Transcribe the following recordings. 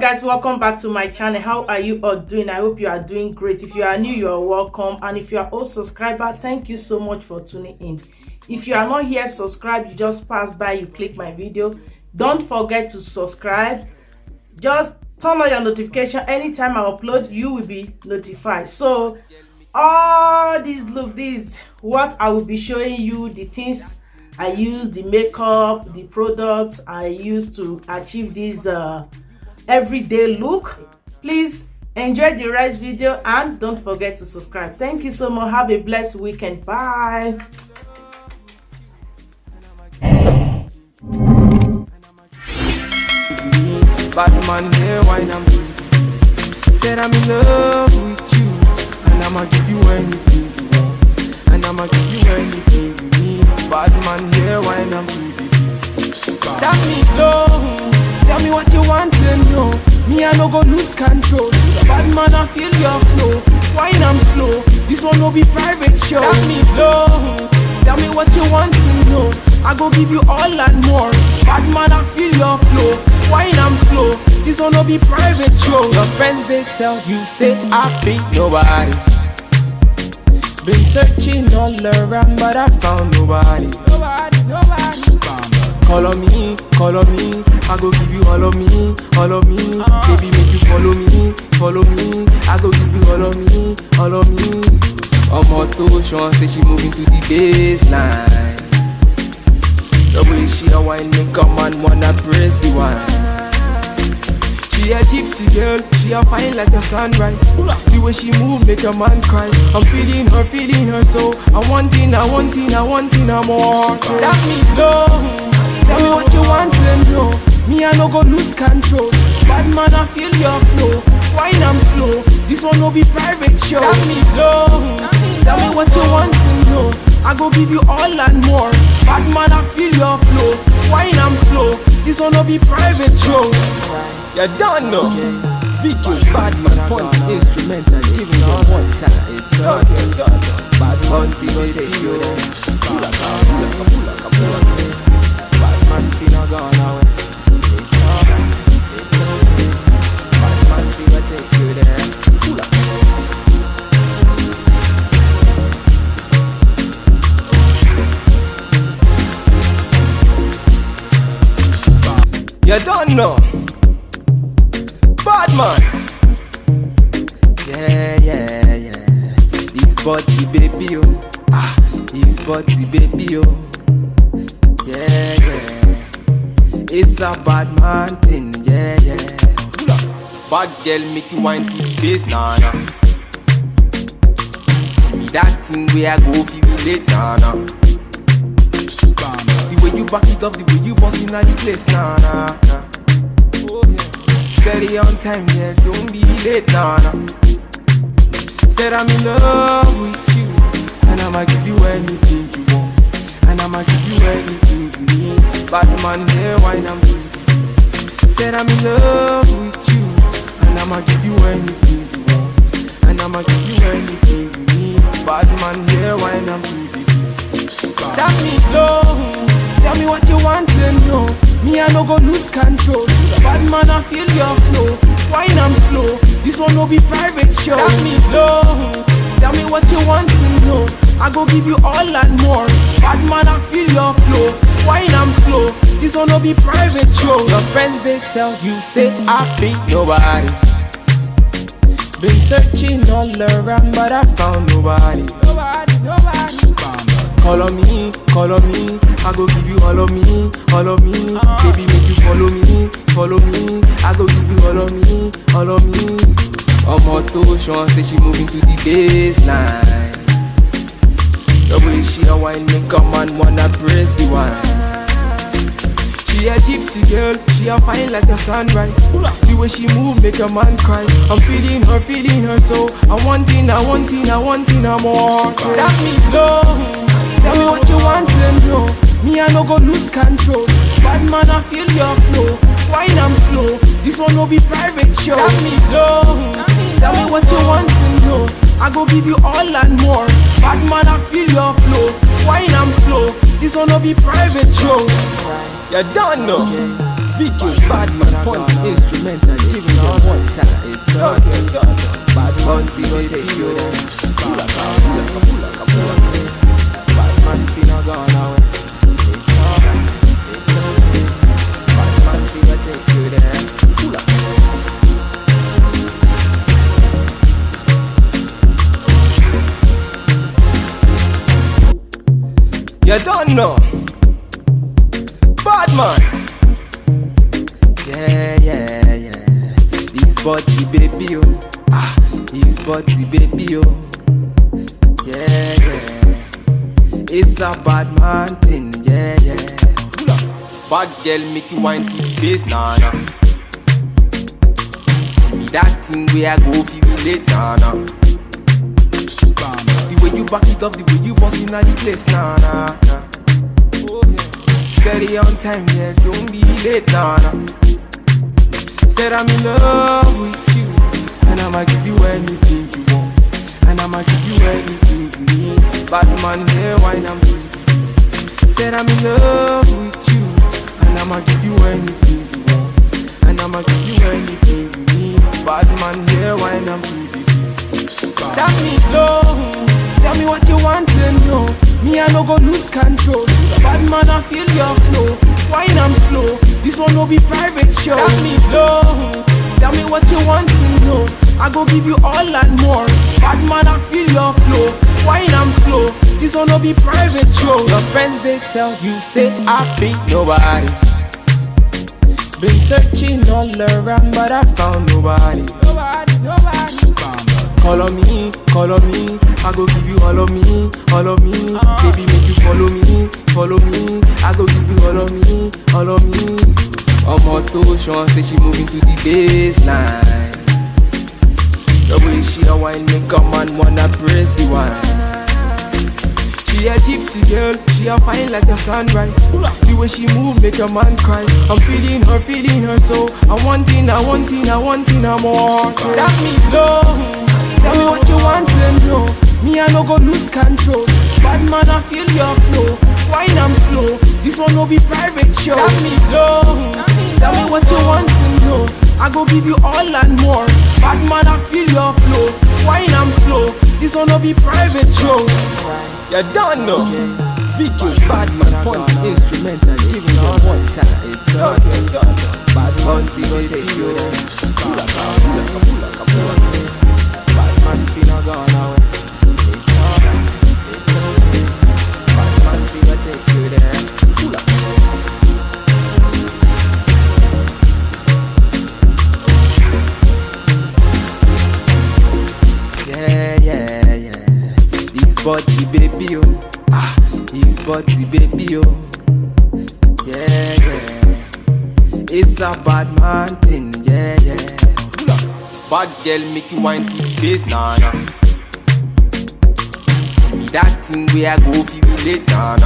guys, welcome back to my channel. How are you all doing? I hope you are doing great. If you are new, you are welcome, and if you are old subscriber, thank you so much for tuning in. If you are not here subscribe, you just pass by, you click my video. Don't forget to subscribe. Just turn on your notification. Anytime I upload, you will be notified. So all these, look, this what I will be showing you, the things I use, the makeup, the products I use to achieve this everyday look. Please enjoy the rest video and don't forget to subscribe. Thank you so much. Have a blessed weekend. Bye. Bad man here, why I'm said I'm in love with you, and I'ma give you anything you want, and I'ma give you anything you need. Bad man here, why I'm that me low. Tell me what you want to know. Me I no go lose control. Bad man I feel your flow. Wine I'm slow. This one no be private show. That me low. Tell me what you want to know. I go give you all and more. Bad man I feel your flow. Wine I'm slow. This one no be private show. Your friends they tell you say I be nobody. Been searching all around but I found nobody. Nobody. Call on me, I go give you all of me, all of me. Baby, make you follow me, follow me. I go give you all of me, all of me. Omoto Sean say she moving to the baseline. The way she a wine make a man wanna praise the wine. She a gypsy girl, she a fine like the sunrise. The way she move make a man cry. I'm feeling her so I want her more. That me low. Tell me what you want to know. Me I no go lose control. Bad man I feel your flow. Wine I'm slow. This one no be private show. Tell me low. Tell me what you want to know. I go give you all and more. Bad man I feel your flow. Wine I'm slow. This one no be private show. You don't know. Vicky, bad man, point instrumental. Give me your one time. It's okay. Bad man, see what they do. Pull up. Man feel a gone away. It's okay. Bad man feel a take you there. Pull up. You don't know. Bad man. Yeah. This body baby oh. This body baby oh. Yeah. It's a bad man thing, yeah. Bad girl make you wine to the bass, nah. Give me that thing where I go feel late, nah. The way you back it up, the way you bust in the place, nah. Steady on time, yeah, don't be late, nah. Said I'm in love with you, and I'ma give you anything you want, and I'ma give you anything you need. Bad man here, wine I'm doing. Said I'm in love with you, and I'ma give you anything you want, and I'ma give you anything you need. Bad man here, wine I'm doing. That me low. Tell me what you want to know. Me I no go lose control. Bad man I feel your flow. Wine I'm slow. This one no be private show. That me low. Tell me what you want to know. I go give you all and more. Bad man I feel your flow. Wine I'm slow. This one no be private show. Your friends they tell you say I be nobody. Been searching all around but I found nobody. Nobody. Call on me, I go give you all of me, all of me. Baby, make you follow me, follow me. I go give you all of me, all of me. Omoto Sean say she moving to the baseline. The way she a wine make a man wanna praise the wine. She a gypsy girl, she a fine like the sunrise. The way she move make a man cry. I'm feeling her so I want her more. That me low. Tell me what you want to know. Me I no go lose control. Bad man I feel your flow. Wine I'm slow. This one no be private show. Tell me low. Tell me what you want to know. I go give you all and more. Bad man I feel your flow. Wine I'm slow. This one no be private show. You don't know. Vicky, bad man, point instrumental, giving them one time. It's okay. Bad bounty go take you there. Pull up, bad man finna gone away. It's alright, it's okay. Bad man finna take you there. Pull up. You don't know. Bad man. Yeah. This body baby, oh. This body baby, oh. Yeah. It's a bad man thing, yeah. Bad girl make you wine to the bass, nah. Give me that thing where I go feel relate, nah. The way you back it up, the way you bust in the place, nah. Steady on time, yeah, don't be late, nah. Said I'm in love with you, and I'ma give you anything you want, and I'ma give you anything you need. Bad man, here, wine I'm free. Said I'm in love with you, and I'ma give you anything you want, and I'ma give you anything you need. Bad man, here, wine I'm free. Tell me low, tell me what you want to know. Me I no go lose control. Bad man I feel your flow. Wine I'm slow. This one no be private show. Tell me low, tell me what you want to know. I go give you all and more. Bad man I feel your flow. Wine I'm slow. This one no be private show. Your friends they tell you say I be nobody. Been searching all around but I found nobody. Nobody. Call on me, I go give you all of me. Baby, make you follow me, I go give you all of me. Omo to Sean say she moving to the baseline. The way she a wine make a man wanna press the wine. She a gypsy girl, she a fine like the sunrise. The way she move make a man cry. I'm feeling her so I want more. Tell me low, tell me what you want to know. Me I no go lose control. Bad man I feel your flow. Wine I'm slow. This one no be private show. Tell me low, tell me what you want to know. I go give you all and more. Bad man I feel your flow. Wine I'm slow. This one no be private show. You don't know. Vicky, bad man, point instrumental, giving them one time. It's okay. Bad bounty go take you there. Pull up. Bad man finna gone away. It's alright, it's okay. Bad man finna take you there. Pull up. Yeah. This body baby, oh. This body baby, oh. Yeah. It's a bad man thing, yeah. Bad girl make you wine to the bass, nah. Give me that thing where I go feel relate, nah.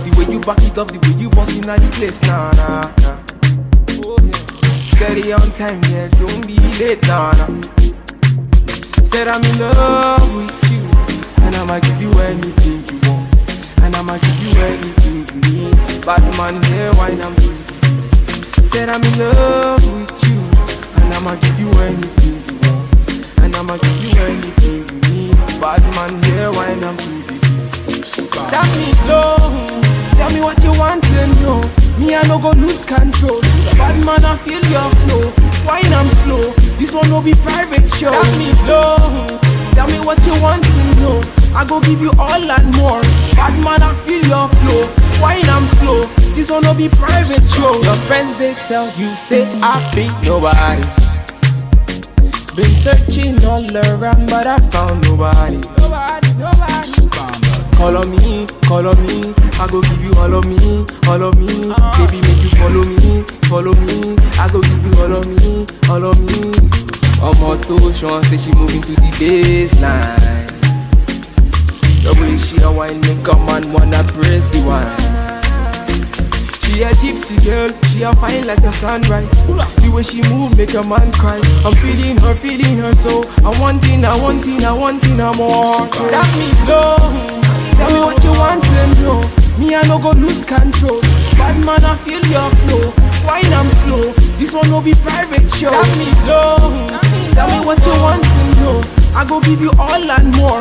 The way you back it up, the way you bust in the place, nah. Steady on time, yeah, don't be late, nah. Said I'm in love with you, and I'ma give you anything you want, and I'ma give you anything you need. Bad man, here, wine I'm free. Said I'm in love with you, and I'ma give you anything you want, and I'ma give you anything you need. Bad man, here, wine I'm free. Tell me low, tell me what you want to know. Me I no go lose control. Bad man I feel your flow. Wine I'm slow. This one no be private show. Tell me low, tell me what you want to know. I go give you all and more. Bad man I feel your flow. Wine I'm slow. This one no be private show. Your friends they tell you say I be nobody. Been searching all around but I found nobody. Nobody. Call on me, I go give you all of me. Baby, make you follow me, I go give you all of me. Omo to Sean say she moving to the baseline. The way she a wine make a man wanna press the wine. She a gypsy girl, she a fine like the sunrise. The way she move make a man cry. I'm feeling her so I want more. Tell me low, tell me what you want to know. Me I no go lose control. Bad man, I feel your flow. Wine I'm slow. This one will be private show. Tell me low. Tell me what you want to know. I go give you all and more.